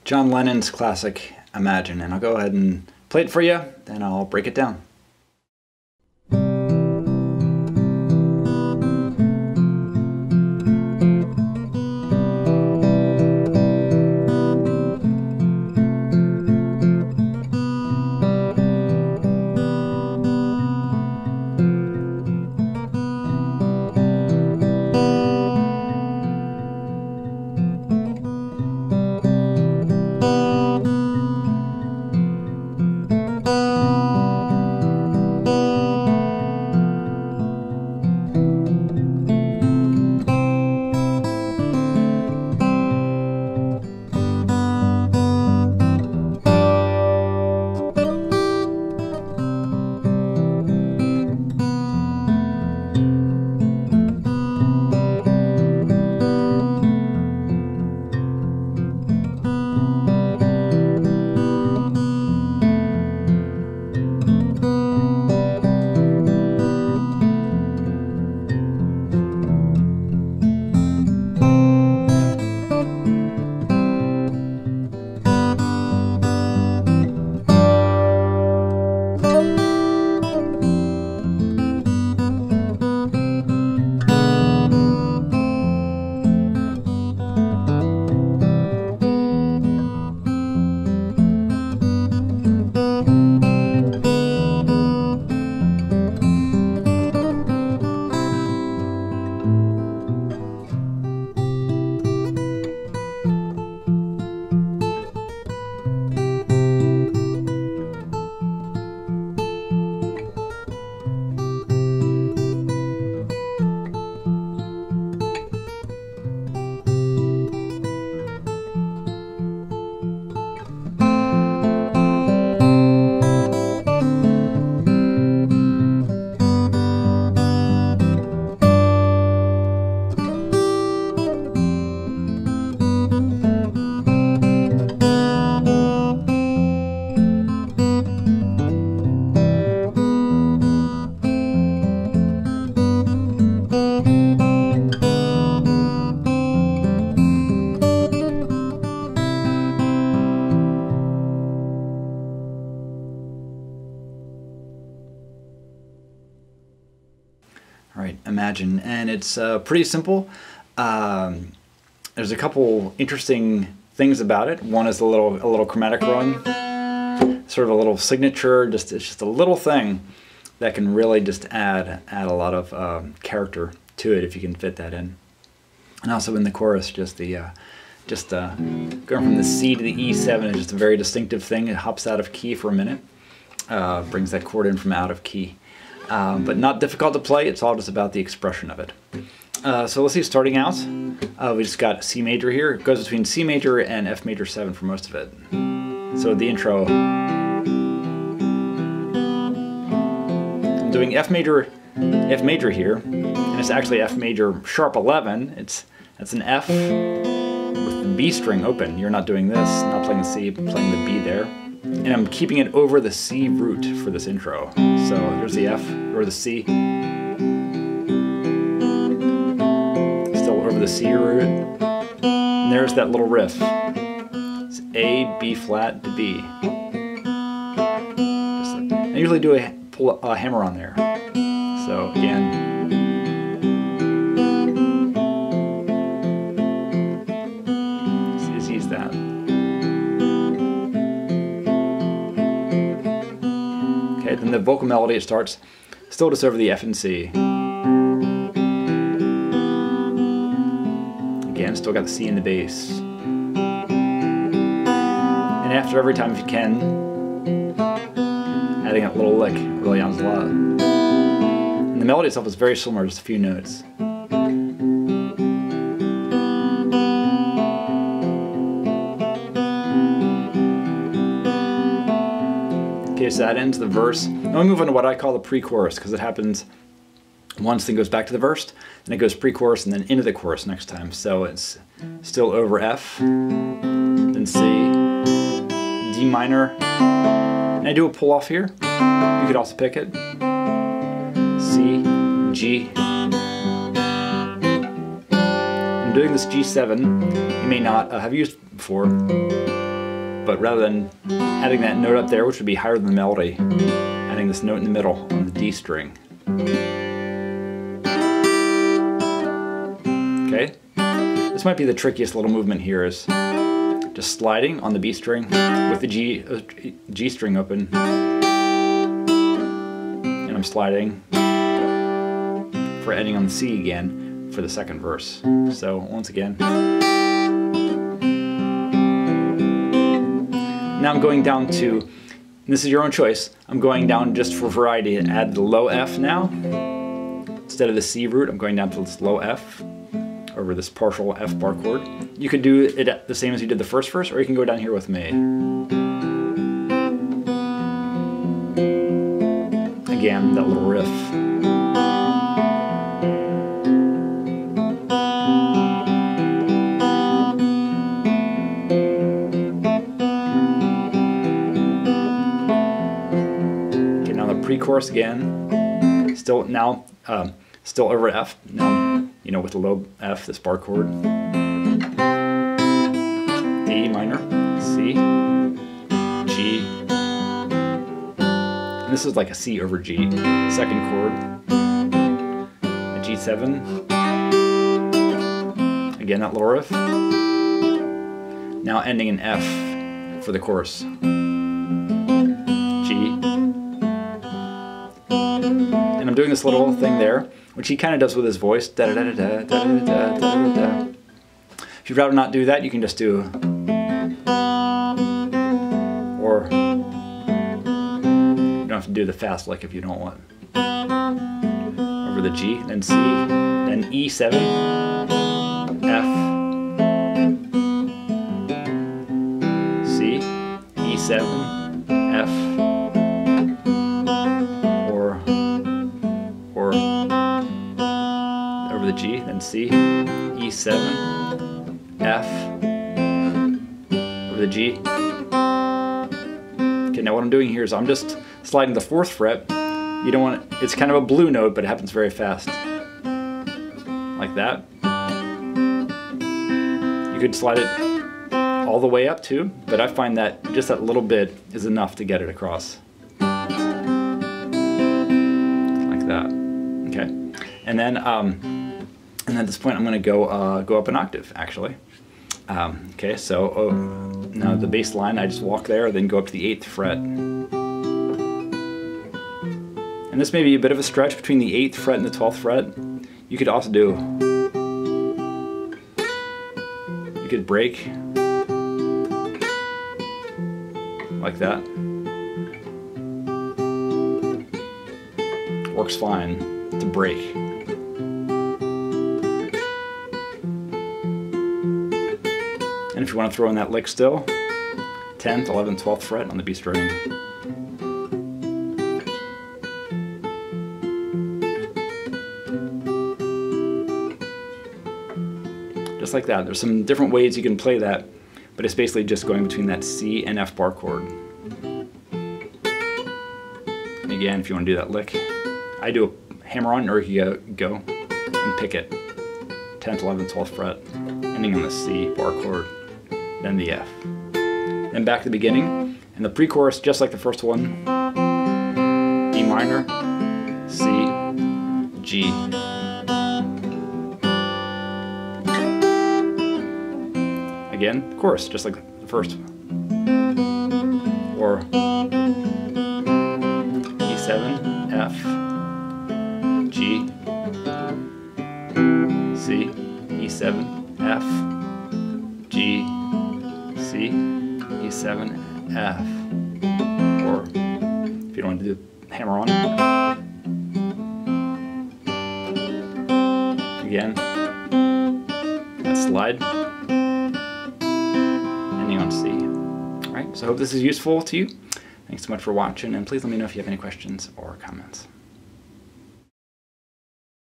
John Lennon's classic Imagine, and I'll go ahead and play it for you, then I'll break it down. All right, Imagine, and it's pretty simple. There's a couple interesting things about it. One is a little chromatic run, sort of a little signature. It's just a little thing that can really just add a lot of character to it if you can fit that in. And also in the chorus, going from the C to the E7 is just a very distinctive thing. It hops out of key for a minute, brings that chord in from out of key. But not difficult to play, it's all just about the expression of it. So let's see, starting out, we just got C major here. It goes between C major and F major 7 for most of it. So the intro, I'm doing F major here, and it's actually F major sharp 11. That's an F with the B string open. You're not doing this, not playing the C, playing the B there. And I'm keeping it over the C root for this intro. So here's the F, or the C. Still over the C root. And there's that little riff. It's A, B flat to B. I usually pull a hammer on there. So again. It's easy as that. Then the vocal melody, it starts still just over the F and C. Again, still got the C in the bass. And after every time, if you can, adding a little lick really adds a lot. And the melody itself is very similar, just a few notes. Okay, so that ends the verse. Now we move on to what I call the pre-chorus, because it happens once, then goes back to the verse, and it goes pre-chorus and then into the chorus next time. So it's still over F, then C, D minor, and I do a pull off here. You could also pick it. C, G. I'm doing this G7, you may not have used before. but rather than adding that note up there, which would be higher than the melody, adding this note in the middle on the D string. Okay, this might be the trickiest little movement here, is just sliding on the B string with the G string open, and I'm sliding for ending on the C again for the second verse. So once again. Now I'm going down to, and this is your own choice, I'm going down just for variety and add the low F now. Instead of the C root, I'm going down to this low F over this partial F bar chord. You could do it the same as you did the first verse, or you can go down here with me. Again, that little riff. Okay, now the pre-chorus again. Still over F. Now, you know, with the low F, this bar chord. E minor, C, G. And this is like a C over G. Second chord, a G7. Again, that lower riff. Now ending in F for the chorus. G. And I'm doing this little thing there, which he kind of does with his voice. Da, da, da, da, da, da, da, da, da. If you'd rather not do that, you can just do, or you don't have to do the fast lick if you don't want. Over the G, then C, then E7, F, C, E7, F, or over the G, then C, E7, F, over the G. Okay, now what I'm doing here is I'm just sliding the 4th fret. You don't want it, it's kind of a blue note, but it happens very fast. Like that. You could slide it all the way up too, but I find that just that little bit is enough to get it across. Like that. Okay. And then at this point I'm going to go up an octave, actually. Okay, so now the bass line, I just walk there, then go up to the 8th fret. And this may be a bit of a stretch between the 8th fret and the 12th fret. You could also do, you could break like that. Works fine to break. And if you want to throw in that lick still, 10th, 11th, 12th fret on the B string. Just like that. There's some different ways you can play that, but it's basically just going between that C and F bar chord. And again, if you want to do that lick, I do a hammer on, or you can go and pick it. 10th, 11th, 12th fret, ending on the C bar chord. Then the F. Then back to the beginning, and the pre-chorus, just like the first one. E minor, C, G. Again, chorus, just like the first one. Or E7, F, G, C, E7, F, G, C, E7, F, or if you don't want to do hammer on, again, that slide, ending on C. Alright, so I hope this is useful to you. Thanks so much for watching, and please let me know if you have any questions or comments.